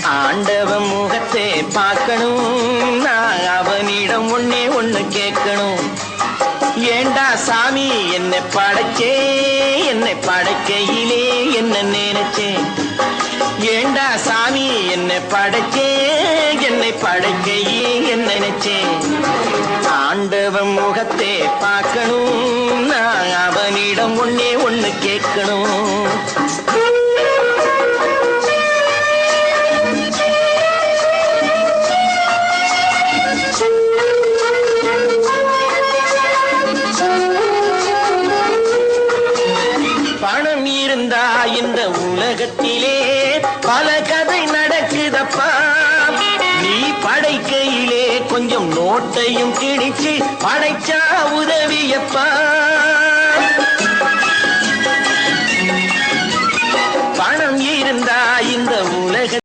ஆண்டவன் முகத்தை பார்க்கணும், நான் அவனிடம் ஒண்ணே ஒண்ணு கேட்கணும். ஏண்டா சாமி என்னை படைச்சே, என்னை படைக்கையிலே என்ன நினைச்சேன். ஏண்டா சாமி என்னை படைச்சே, என்னை படைக்கையிலே என்ன நினைச்சேன். ஆண்டவன் முகத்தை பார்க்கணும், நான் அவனிடம் ஒண்ணே ஒண்ணு கேட்கணும். பணம் இருந்தா இந்த உலகத்திலே பல கதை நடக்குதப்பா. நீ படைக்கையிலே கொஞ்சம் நோட்டையும் கிழிச்சு படைச்சா உதவியப்பா.